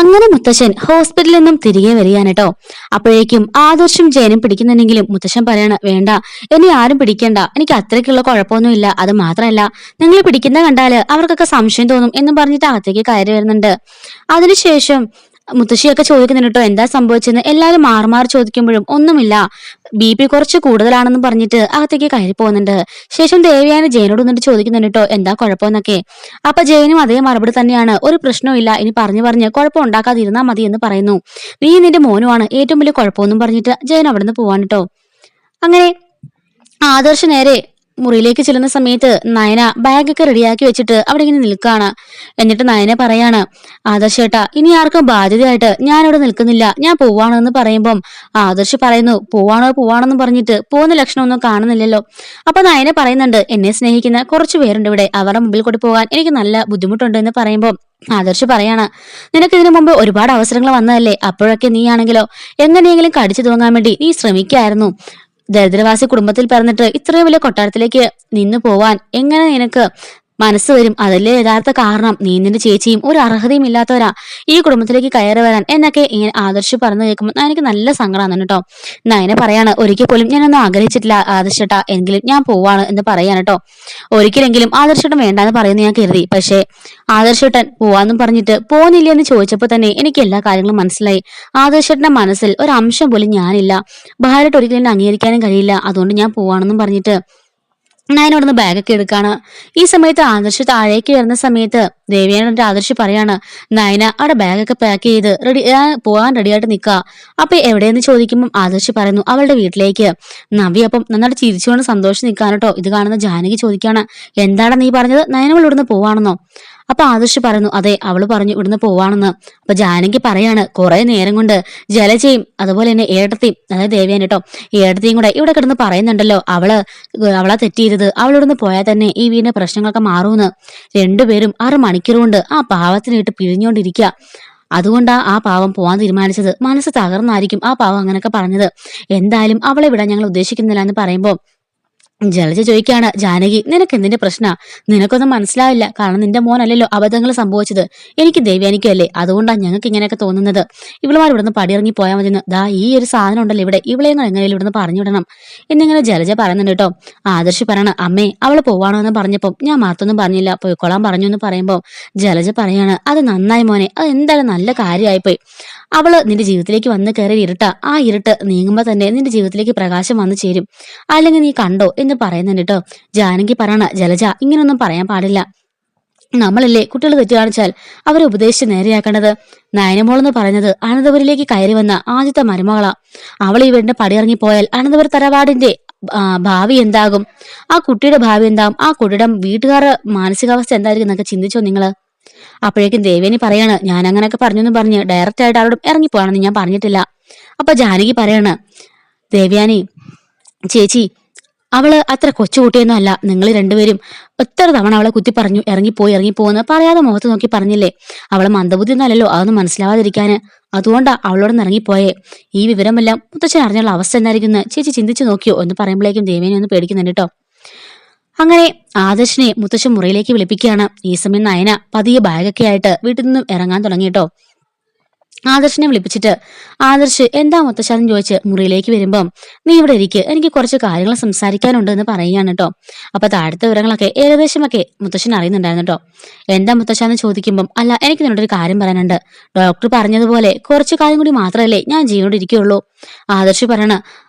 അങ്ങനെ മുത്തശ്ശൻ ഹോസ്പിറ്റലിൽ നിന്നും തിരികെ വരികയാണ് കേട്ടോ. അപ്പോഴേക്കും ആദർശും ജയനും പിടിക്കുന്നുണ്ടെങ്കിലും മുത്തശ്ശൻ പറയാണ്, വേണ്ട, എന്നെ ആരും പിടിക്കണ്ട, എനിക്ക് അത്രയ്ക്കുള്ള കുഴപ്പമൊന്നുമില്ല. അത് മാത്രമല്ല, നിങ്ങൾ പിടിക്കുന്ന കണ്ടാല് അവർക്കൊക്കെ സംശയം തോന്നും എന്നും പറഞ്ഞിട്ട് അകത്തേക്ക് കയറി വരുന്നുണ്ട്. അതിനുശേഷം മുത്തശ്ശിയൊക്കെ ചോദിക്കുന്നുണ്ട് കേട്ടോ, എന്താ സംഭവിച്ചെന്ന്. എല്ലാരും മാറി മാറി ചോദിക്കുമ്പോഴും ഒന്നുമില്ല, BP കുറച്ച് കൂടുതലാണെന്ന് പറഞ്ഞിട്ട് അകത്തേക്ക് കയറി പോകുന്നുണ്ട്. ശേഷം ദേവയാനി ജയനോട് വന്നിട്ട് ചോദിക്കുന്നുണ്ട് കേട്ടോ, എന്താ കുഴപ്പമെന്നൊക്കെ. അപ്പൊ ജയനും അതേ മറുപടി തന്നെയാണ്, ഒരു പ്രശ്നവും ഇനി പറഞ്ഞു പറഞ്ഞ് കുഴപ്പം ഉണ്ടാക്കാതിരുന്നാ മതി എന്ന് പറയുന്നു. നീ നിന്റെ മോനുമാണ് ഏറ്റവും വലിയ കുഴപ്പമൊന്നും പറഞ്ഞിട്ട് ജയൻ അവിടുന്ന് പോവാണ് കേട്ടോ. അങ്ങനെ ആദർശ് നേരെ മുറിയിലേക്ക് ചെല്ലുന്ന സമയത്ത് നയന ബാഗൊക്കെ റെഡിയാക്കി വെച്ചിട്ട് അവിടെ ഇങ്ങനെ നിൽക്കാണ്. എന്നിട്ട് നയന പറയാണ്, ആദർശേട്ടാ, ഇനി ആർക്കും ബാധ്യതയായിട്ട് ഞാനിവിടെ നിൽക്കുന്നില്ല, ഞാൻ പോവാണെന്ന് പറയുമ്പം ആദർശ് പറയുന്നു, പോവാണെന്ന് പറഞ്ഞിട്ട് പോകുന്ന ലക്ഷണമൊന്നും കാണുന്നില്ലല്ലോ. അപ്പൊ നയന പറയുന്നുണ്ട്, എന്നെ സ്നേഹിക്കുന്ന കുറച്ചു പേരുണ്ട് ഇവിടെ, അവരുടെ മുമ്പിൽ കൂടി പോകാൻ എനിക്ക് നല്ല ബുദ്ധിമുട്ടുണ്ട് എന്ന് പറയുമ്പോൾ ആദർശ് പറയാണ്, നിനക്ക് ഇതിനു മുമ്പ് ഒരുപാട് അവസരങ്ങൾ വന്നതല്ലേ, അപ്പോഴൊക്കെ നീ ആണെങ്കിലോ എങ്ങനെയെങ്കിലും കടിച്ചു തൂങ്ങാൻ വേണ്ടി നീ ശ്രമിക്കായിരുന്നു. ദരിദ്രവാസി കുടുംബത്തിൽ പിറന്നിട്ട് ഇത്രയും വലിയ കൊട്ടാരത്തിലേക്ക് നിന്ന് പോവാൻ എങ്ങനെ നിനക്ക് മനസ്സ് വരും? അതല്ലേ യഥാർത്ഥ കാരണം. നീ നിന്റെ ചേച്ചിയും ഒരു അർഹതയും ഇല്ലാത്തവരാ ഈ കുടുംബത്തിലേക്ക് കയറി വരാൻ എന്നൊക്കെ ഇങ്ങനെ ആദർശ് പറഞ്ഞു കേൾക്കുമ്പോൾ എനിക്ക് നല്ല സങ്കടമാണ് കേട്ടോ. നയന പറയാണ്, ഒരിക്കൽ പോലും ഞാനൊന്നും ആഗ്രഹിച്ചിട്ടില്ല ആദർശേട്ടാ, എങ്കിലും ഞാൻ പോവാണ് എന്ന് പറയാണ് കേട്ടോ. ഒരിക്കലെങ്കിലും ആദർശേട്ടൻ വേണ്ടാന്ന് പറയുന്നു ഞാൻ കരുതി. പക്ഷേ ആദർശേട്ടൻ പോവാന്നും പറഞ്ഞിട്ട് പോന്നില്ല എന്ന് ചോദിച്ചപ്പോൾ തന്നെ എനിക്ക് എല്ലാ കാര്യങ്ങളും മനസ്സിലായി. ആദർശേട്ടന്റെ മനസ്സിൽ ഒരു അംശം പോലും ഞാനില്ല. ഭാര്യട്ട് ഒരിക്കലും എന്നെ അംഗീകരിക്കാനും കഴിയില്ല. അതുകൊണ്ട് ഞാൻ പോവാണെന്നും പറഞ്ഞിട്ട് നയനോടൊന്ന് ബാഗൊക്കെ എടുക്കാണ്. ഈ സമയത്ത് ആദർശ് താഴേക്ക് വരുന്ന സമയത്ത് ദേവിയാനോട് ആദർശ് പറയാണ്, നയന അവിടെ ബാഗൊക്കെ പാക്ക് ചെയ്ത് പോകാൻ റെഡിയായിട്ട് നിൽക്കുക. അപ്പൊ എവിടെയെന്ന് ചോദിക്കുമ്പോൾ ആദർശ് പറയുന്നു, അവളുടെ വീട്ടിലേക്ക്. നവി അപ്പം നന്നായിട്ട് ചിരിച്ചുകൊണ്ട് സന്തോഷം നിൽക്കാനട്ടോ. ഇത് കാണുന്ന ജാനകി ചോദിക്കാണ്, എന്താണ് നീ പറഞ്ഞത്, നയനവൾ ഇവിടുന്ന് പോവാണെന്നോ? അപ്പൊ ആദർശ് പറയുന്നു, അതെ, അവള് പറഞ്ഞു ഇവിടുന്ന് പോവാണെന്ന്. അപ്പൊ ജാനകി പറയാണ്, കുറെ നേരം കൊണ്ട് ജലജയും അതുപോലെ തന്നെ ഏട്ടത്തെയും, അതായത് ദേവിയാൻ കേട്ടോ, ഏട്ടത്തെയും കൂടെ ഇവിടെ കിടന്ന് പറയുന്നുണ്ടല്ലോ, അവളെ തെറ്റിയിരുത്, അവളിവിടുന്ന് പോയാൽ തന്നെ ഈ വീടിന്റെ പ്രശ്നങ്ങളൊക്കെ മാറൂന്ന്. രണ്ടുപേരും 6 മണിക്കൂർ കൊണ്ട് ആ പാവത്തിനിട്ട് പിഴിഞ്ഞോണ്ടിരിക്കുക. അതുകൊണ്ടാ ആ പാവം പോവാൻ തീരുമാനിച്ചത്. മനസ്സ് തകർന്നായിരിക്കും ആ പാവം അങ്ങനെയൊക്കെ പറഞ്ഞത്. എന്തായാലും അവളെ വിടാൻ ഞങ്ങൾ ഉദ്ദേശിക്കുന്നില്ല എന്ന് പറയുമ്പോൾ ജലജ ചോദിക്കാണ്, ജാനകി, നിനക്ക് എന്തിന്റെ പ്രശ്ന? നിനക്കൊന്നും മനസ്സിലാവില്ല. കാരണം നിന്റെ മോനല്ലല്ലോ അബദ്ധങ്ങൾ സംഭവിച്ചത്, എനിക്ക് ദേവ്യാനിക്കും അല്ലേ. അതുകൊണ്ടാണ് ഞങ്ങൾക്ക് ഇങ്ങനെയൊക്കെ തോന്നുന്നത്. ഇവളുമാർ ഇവിടുന്ന് പടിയിറങ്ങി പോയാൽ മതിയെന്ന്. ദാ ഈ ഒരു സാധനം ഉണ്ടല്ലോ ഇവിടെ, ഇവളെയും എങ്ങനെയും ഇവിടുന്ന് പറഞ്ഞു വിടണം എന്നിങ്ങനെ ജലജ പറയുന്നുണ്ട് കേട്ടോ. ആദർശ് പറയണ, അമ്മേ, അവള് പോവാണോ എന്ന് പറഞ്ഞപ്പം ഞാൻ മാർത്തൊന്നും പറഞ്ഞില്ല, പോയിക്കൊള്ളാൻ പറഞ്ഞു എന്ന് പറയുമ്പോൾ ജലജ പറയാണ്, അത് നന്നായി മോനെ, അത് എന്തായാലും നല്ല കാര്യമായിപ്പോയി. അവള് നിന്റെ ജീവിതത്തിലേക്ക് വന്ന് കയറി ഇരുട്ടാ. ആ ഇരുട്ട് നീങ്ങുമ്പോ തന്നെ നിന്റെ ജീവിതത്തിലേക്ക് പ്രകാശം വന്നു ചേരും. അല്ലെങ്കിൽ നീ കണ്ടോ എന്ന് പറയുന്നുണ്ട് കേട്ടോ. ജാനകി പറയണ, ജലജ, ഇങ്ങനൊന്നും പറയാൻ പാടില്ല. നമ്മളല്ലേ കുട്ടികൾ തെറ്റ് കാണിച്ചാൽ അവരെ ഉപദേശിച്ച് നേരെയാക്കേണ്ടത്. നയനമോളെന്ന് പറയുന്നത് അനന്തപുരിലേക്ക് കയറി വന്ന ആദ്യത്തെ മരുമകളാ. അവൾ ഈ വീടിന്റെ പടിയിറങ്ങി പോയാൽ അനന്തപുര തറവാടിന്റെ ഭാവി എന്താകും? ആ കുട്ടിയുടെ ഭാവി എന്താകും? ആ കുട്ടിയുടെ വീട്ടുകാരുടെ മാനസികാവസ്ഥ എന്തായിരിക്കും എന്നൊക്കെ ചിന്തിച്ചോ നിങ്ങള്? അപ്പോഴേക്കും ദേവേനി പറയാണ്, ഞാൻ അങ്ങനെയൊക്കെ പറഞ്ഞെന്ന് പറഞ്ഞ് ഡയറക്റ്റ് ആയിട്ട് അവരോട് ഇറങ്ങിപ്പോയാണെന്ന് ഞാൻ പറഞ്ഞിട്ടില്ല. അപ്പൊ ജാനകി പറയാണ്, ദേവ്യാനി ചേച്ചി, അവള് അത്ര കൊച്ചുകുട്ടിയൊന്നും അല്ല. നിങ്ങൾ രണ്ടുപേരും എത്ര തവണ അവളെ കുത്തി പറഞ്ഞു ഇറങ്ങിപ്പോന്ന് പറയാതെ മുഖത്ത് നോക്കി പറഞ്ഞില്ലേ. അവളെ മന്ദബുദ്ധി ഒന്നല്ലല്ലോ, അതൊന്നും മനസ്സിലാവാതിരിക്കാന്. അതുകൊണ്ടാ അവളോടൊന്ന് ഇറങ്ങിപ്പോയേ. ഈ വിവരമെല്ലാം മുത്തച്ഛൻ അറിഞ്ഞുള്ള അവസ്ഥ എന്തായിരിക്കും ചേച്ചി ചിന്തിച്ചു നോക്കിയോ എന്ന് പറയുമ്പോഴേക്കും ദേവേനി ഒന്ന് പേടിക്കുന്നുണ്ട് കേട്ടോ. അങ്ങനെ ആദർശിനെ മുത്തശ്ശൻ മുറിയിലേക്ക് വിളിപ്പിക്കുകയാണ്. ഈ സമയം നയന പതിയെ ബാഗൊക്കെ ആയിട്ട് വീട്ടിൽ നിന്നും ഇറങ്ങാൻ തുടങ്ങിട്ടോ. ആദർശിനെ വിളിപ്പിച്ചിട്ട്, ആദർശ് എന്താ മുത്തശ്ശാന്ന് ചോദിച്ച് മുറിയിലേക്ക് വരുമ്പം, നീ ഇവിടെ ഇരിക്ക്, എനിക്ക് കുറച്ച് കാര്യങ്ങൾ സംസാരിക്കാനുണ്ട് എന്ന് പറയുകയാണ് കേട്ടോ. അപ്പൊ താഴത്തെ വിവരങ്ങളൊക്കെ ഏകദേശമൊക്കെ മുത്തശ്ശൻ അറിയുന്നുണ്ടായിരുന്നു കേട്ടോ. എന്താ മുത്തശ്ശാന്ന് ചോദിക്കുമ്പം, അല്ല, എനിക്ക് നിന്നോടൊരു കാര്യം പറയാനുണ്ട്. ഡോക്ടർ പറഞ്ഞതുപോലെ കുറച്ചു കാലം കൂടി മാത്രമല്ലേ ഞാൻ ജീവനോട് ഇരിക്കുള്ളൂ. ആദർശ് പറയണ,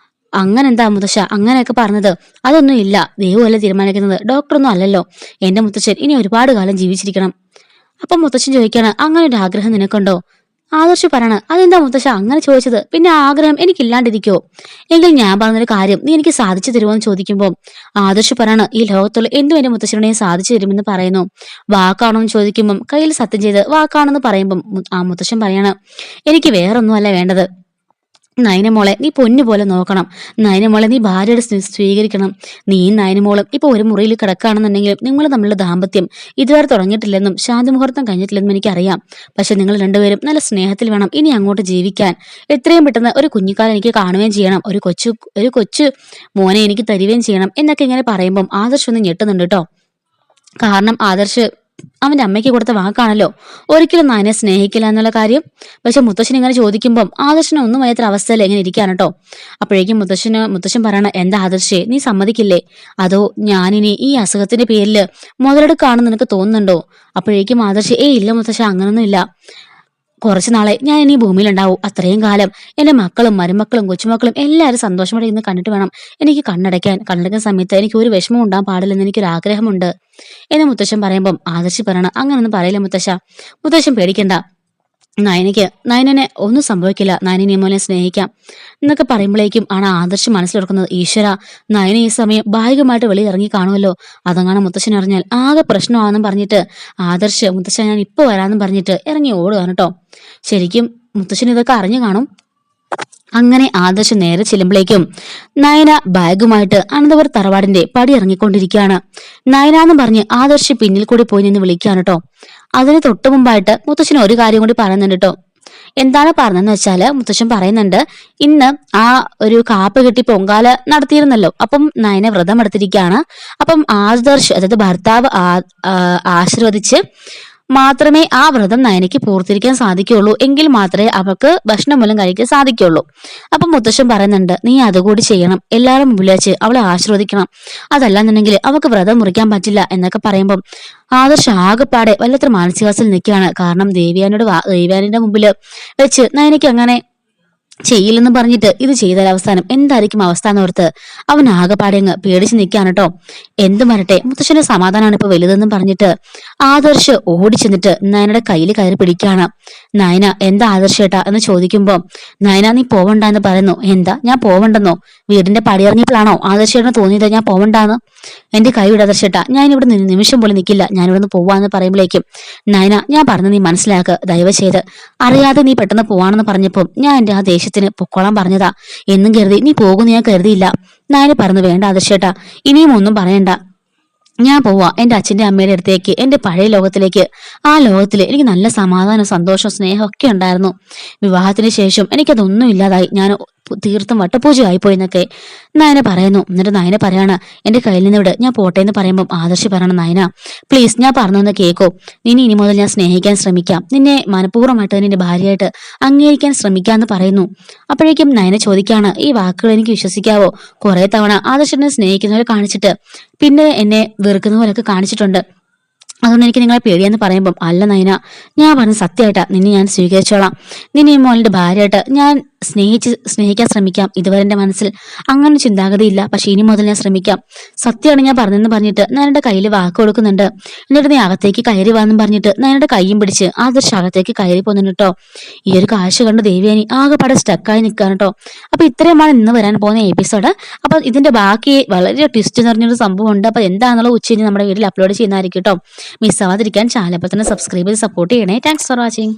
അങ്ങനെന്താ മുത്തശ്ശ അങ്ങനെയൊക്കെ പറഞ്ഞത്? അതൊന്നും ഇല്ല, ദൈവമല്ല തീരുമാനിക്കുന്നത്, ഡോക്ടറൊന്നും അല്ലല്ലോ. എന്റെ മുത്തശ്ശൻ ഇനി ഒരുപാട് കാലം ജീവിച്ചിരിക്കണം. അപ്പൊ മുത്തശ്ശൻ ചോദിക്കാണ്, അങ്ങനെ ഒരു ആഗ്രഹം നിനക്കുണ്ടോ? ആദർശ് പറയണ, അതെന്താ മുത്തശ്ശ അങ്ങനെ ചോദിച്ചത്? പിന്നെ ആഗ്രഹം എനിക്കില്ലാണ്ടിരിക്കോ? എങ്കിൽ ഞാൻ പറഞ്ഞൊരു കാര്യം നീ എനിക്ക് സാധിച്ചു തരുമോ എന്ന് ചോദിക്കുമ്പോൾ ആദർശ് പറയണ, ഈ ലോകത്തുള്ള എന്തും എന്റെ മുത്തശ്ശനെ സാധിച്ചു തരുമെന്ന് പറയുന്നു. വാക്കാണോ എന്ന് ചോദിക്കുമ്പം കയ്യിൽ സത്യം ചെയ്ത് വാക്കാണെന്ന് പറയുമ്പം ആ മുത്തശ്ശൻ പറയണ, എനിക്ക് വേറൊന്നുമല്ല വേണ്ടത്. നയനമോളെ നീ പൊന്നുപോലെ നോക്കണം. നയനമോളെ നീ ഭാര്യയുടെ സ്വീകരിക്കണം. നീയും നയനമോളും ഇപ്പൊ ഒരു മുറിയിൽ കിടക്കുകയാണെന്നുണ്ടെങ്കിലും നിങ്ങൾ തമ്മിലുള്ള ദാമ്പത്യം ഇതുവരെ തുടങ്ങിയിട്ടില്ലെന്നും ശാന്തിമുഹൂർത്തം കഴിഞ്ഞിട്ടില്ലെന്നും എനിക്കറിയാം. പക്ഷെ നിങ്ങൾ രണ്ടുപേരും നല്ല സ്നേഹത്തിൽ വേണം ഇനി അങ്ങോട്ട് ജീവിക്കാൻ. എത്രയും പെട്ടെന്ന് ഒരു കുഞ്ഞിക്കാലം എനിക്ക് കാണുകയും ചെയ്യണം. ഒരു കൊച്ചു മോനെ എനിക്ക് തരികയും ചെയ്യണം എന്നൊക്കെ ഇങ്ങനെ പറയുമ്പം ആദർശ് ഒന്ന് ഞെട്ടുന്നുണ്ട് കേട്ടോ. കാരണം ആദർശ് അവന്റെ അമ്മയ്ക്ക് കൊടുത്ത വാക്കാണല്ലോ ഒരിക്കലും നയനെ സ്നേഹിക്കില്ല എന്നുള്ള കാര്യം. പക്ഷെ മുത്തശ്ശൻ ഇങ്ങനെ ചോദിക്കുമ്പോൾ ആദർശന് ഒന്നും വയ്യാത്ത അവസ്ഥയിൽ എങ്ങനെ ഇരിക്കാണ് കേട്ടോ. അപ്പോഴേക്കും മുത്തശ്ശൻ പറയണ, എന്താ ആദർശേ, നീ സമ്മതിക്കില്ലേ? അതോ ഞാനിനി ഈ അസുഖത്തിന്റെ പേരിൽ മുതലെടുക്കാണെന്ന് നിനക്ക് തോന്നുന്നുണ്ടോ? അപ്പോഴേക്കും ആദർശ്, ഇല്ല മുത്തശ്ശ, അങ്ങനൊന്നും ഇല്ല. കുറച്ചു നാളെ ഞാൻ ഇനി ഭൂമിയിലുണ്ടാവും. അത്രയും കാലം എന്റെ മക്കളും മരുമക്കളും കൊച്ചുമക്കളും എല്ലാവരും സന്തോഷത്തോടെ ഇന്ന് കണ്ടിട്ട് വേണം എനിക്ക് കണ്ണടയ്ക്കാൻ സമയത്ത് എനിക്ക് ഒരു വിഷമം ഉണ്ടാകാൻ പാടില്ലെന്ന് എനിക്കൊരു ആഗ്രഹമുണ്ട് എന്ന് മുത്തശ്ശൻ പറയുമ്പം ആദർശ് പറയണം, അങ്ങനൊന്നും പറയില്ല മുത്തശ്ശൻ പേടിക്കണ്ട. നയനനെ ഒന്നും സംഭവിക്കില്ല. നയനെ മോനെ സ്നേഹിക്കാം എന്നൊക്കെ പറയുമ്പോഴേക്കും ആണ് ആദർശ് മനസ്സിലെടുക്കുന്നത്, ഈശ്വര, നയന ഈ സമയം ഭാഗികമായിട്ട് വെളിയിൽ ഇറങ്ങി കാണുമല്ലോ, അതങ്ങനെ മുത്തശ്ശൻ അറിഞ്ഞാൽ ആകെ പ്രശ്നമാണെന്നും പറഞ്ഞിട്ട് ആദർശ്, മുത്തശ്ശൻ ഞാൻ ഇപ്പൊ വരാമെന്നും പറഞ്ഞിട്ട് ഇറങ്ങി ഓടുകയാണ് കേട്ടോ. ശരിക്കും മുത്തശ്ശൻ ഇതൊക്കെ അറിഞ്ഞു കാണും. അങ്ങനെ ആദർശ് നേരെ ചെല്ലുമ്പോഴേക്കും നയന ബാഗുമായിട്ട് അനന്തപുരം തറവാടിന്റെ പടി ഇറങ്ങിക്കൊണ്ടിരിക്കുകയാണ്. നയന എന്ന് പറഞ്ഞ് ആദർശ് പിന്നിൽ കൂടി പോയി നിന്ന് വിളിക്കുകയാണ് കേട്ടോ. അതിന് തൊട്ടു മുമ്പായിട്ട് മുത്തശ്ശൻ ഒരു കാര്യം കൂടി പറയുന്നുണ്ട് കേട്ടോ. എന്താണ് പറഞ്ഞതെന്ന് വെച്ചാല് മുത്തശ്ശൻ പറയുന്നുണ്ട്, ഇന്ന് ആ ഒരു കാപ്പ് കെട്ടി പൊങ്കാല നടത്തിയിരുന്നല്ലോ, അപ്പം നയന വ്രതം എടുത്തിരിക്കുകയാണ്. അപ്പം ആദർശ്, അതായത് ഭർത്താവ് ആശീർവദിച്ച് മാത്രമേ ആ വ്രതം നയനയ്ക്ക് പൂർത്തീകരിക്കാൻ സാധിക്കുള്ളൂ, എങ്കിൽ മാത്രമേ അവൾക്ക് ഭക്ഷണം മൂലം കഴിക്കാൻ സാധിക്കുള്ളൂ. അപ്പൊ മുത്തശ്ശൻ പറയുന്നുണ്ട്, നീ അതുകൂടി ചെയ്യണം, എല്ലാവരും മുമ്പിൽ വെച്ച് അവളെ ആശീർവദിക്കണം, അതല്ലാന്നുണ്ടെങ്കിൽ അവൾക്ക് വ്രതം മുറിക്കാൻ പറ്റില്ല എന്നൊക്കെ പറയുമ്പം ആദർശ് ആകെപ്പാടെ വല്ലത്ര മാനസികാവസ്ഥയിൽ നിൽക്കുകയാണ്. കാരണം ദേവ്യാനിയുടെ മുമ്പിൽ വെച്ച് നയനയ്ക്ക് അങ്ങനെ ചെയ്യില്ലെന്ന് പറഞ്ഞിട്ട് ഇത് ചെയ്താൽ അവസാനം എന്തായിരിക്കും അവസ്ഥ എന്നോർത്ത് അവൻ ആകെപ്പാടെ അങ്ങ് പേടിച്ച് നിൽക്കാണ് കേട്ടോ. എന്തും വരട്ടെ, മുത്തശ്ശന്റെ സമാധാനമാണ് ഇപ്പൊ വലുതെന്നും പറഞ്ഞിട്ട് ആദർശ് ഓടിച്ചെന്നിട്ട് നയനയുടെ കയ്യിൽ കയറി പിടിക്കുകയാണ്. നയന, എന്താ ആദർശേട്ടാ എന്ന് ചോദിക്കുമ്പോ, നയന നീ പോവണ്ടെന്ന് പറയുന്നു. എന്താ ഞാൻ പോവണ്ടെന്നോ? വീടിന്റെ പടിയിറങ്ങിയപ്പോഴാണോ ആദർശേട്ടന് തോന്നിയത് ഞാൻ പോവണ്ടാന്ന്? എന്റെ കൈ വിട ആദർശേട്ടാ, ഞാൻ ഇവിടെ നിമിഷം പോലും നിൽക്കില്ല, ഞാൻ ഇവിടെ നിന്ന് പോവാന്ന് പറയുമ്പോഴേക്കും, നയന ഞാൻ പറഞ്ഞ നീ മനസ്സിലാക്കുക, ദയവ് ചെയ്ത്, അറിയാതെ നീ പെട്ടെന്ന് പോവാണെന്ന് പറഞ്ഞപ്പോ ഞാൻ എന്റെ ആ ദേഷ്യത്തിന് പൊക്കോളാൻ പറഞ്ഞതാ, എന്നും കരുതി നീ പോകുന്നു ഞാൻ കരുതിയില്ല. നയന പറഞ്ഞു, വേണ്ട ആദർശേട്ടാ, ഇനിയും ഒന്നും പറയണ്ട, ഞാൻ പോവാ എന്റെ അച്ഛന്റെ അമ്മയുടെ അടുത്തേക്ക്, എന്റെ പഴയ ലോകത്തിലേക്ക്. ആ ലോകത്തില് എനിക്ക് നല്ല സമാധാനം, സന്തോഷം, സ്നേഹം ഒക്കെ ഉണ്ടായിരുന്നു. വിവാഹത്തിന് ശേഷം എനിക്കതൊന്നും ഇല്ലാതായി, ഞാൻ തീർത്തും വട്ടപൂജയായി പോയി എന്നൊക്കെ നയന പറയുന്നു. എന്നിട്ട് നയന പറയാണ്, എന്റെ കയ്യിൽ നിന്ന് വിട്, ഞാൻ പോട്ടെ എന്ന് പറയുമ്പോൾ ആദർശ് പറയണം, നയന പ്ലീസ്, ഞാൻ പറഞ്ഞൊന്ന് കേക്കോ, നിന്നെ ഇനി മുതൽ ഞാൻ സ്നേഹിക്കാൻ ശ്രമിക്കാം, നിന്നെ മനഃപൂർവ്വമായിട്ട് നിന്റെ ഭാര്യയായിട്ട് അംഗീകരിക്കാൻ ശ്രമിക്കാന്ന് പറയുന്നു. അപ്പോഴേക്കും നയന ചോദിക്കാണ്, ഈ വാക്കുകൾ എനിക്ക് വിശ്വസിക്കാവോ? കുറെ തവണ ആദർശനെ സ്നേഹിക്കുന്നവരെ കാണിച്ചിട്ട് പിന്നെ എന്നെ വെറുക്കുന്ന പോലൊക്കെ കാണിച്ചിട്ടുണ്ട്, അതുകൊണ്ട് എനിക്ക് നിങ്ങളെ പേടിയെന്ന് പറയുമ്പം, അല്ല നയന, ഞാൻ പറഞ്ഞ സത്യമായിട്ടാ, നിന്നെ ഞാൻ സ്വീകരിച്ചോളാം, നിന്നെ ഈ മോളുടെ ഭാര്യയായിട്ട് ഞാൻ സ്നേഹിക്കാൻ ശ്രമിക്കാം. ഇതുവരെ എന്റെ മനസ്സിൽ അങ്ങനെ ചിന്താഗതിയില്ല, പക്ഷെ ഇനി മുതൽ ഞാൻ ശ്രമിക്കാം, സത്യമാണ് ഞാൻ പറഞ്ഞെന്ന് പറഞ്ഞിട്ട് നയനയുടെ കയ്യിൽ വാക്ക് കൊടുക്കുന്നുണ്ട്. എന്നിട്ട് നീ അകത്തേക്ക് കയറി വാന്നും പറഞ്ഞിട്ട് നയനയുടെ കൈയും പിടിച്ച് ആദർശ് അകത്തേക്ക് കയറി പോകുന്നുണ്ട് കേട്ടോ. ഈ ഒരു കാഴ്ച കണ്ട് ദേവ്യാനി ആകെപ്പാടെ സ്റ്റക്കായി നിൽക്കുകയാണ് കേട്ടോ. അപ്പൊ ഇത്രയുമാണ് ഇന്ന് വരാൻ പോകുന്ന എപ്പിസോഡ്. അപ്പൊ ഇതിന്റെ ബാക്കി വളരെ ട്വിസ്റ്റ് നിറഞ്ഞൊരു സംഭവം ഉണ്ട്. അപ്പൊ എന്താണെന്നുള്ള ഉച്ചകഴിഞ്ഞ് നമ്മുടെ വീട്ടിൽ അപ്ലോഡ് ചെയ്യുന്നതായിരിക്കും കേട്ടോ. മിസ്സാവാതിരിക്കാൻ ചാനൽ അപ്പോൾ തന്നെ സബ്സ്ക്രൈബ് ചെയ്ത് സപ്പോർട്ട് ചെയ്യണേ. Thanks for watching.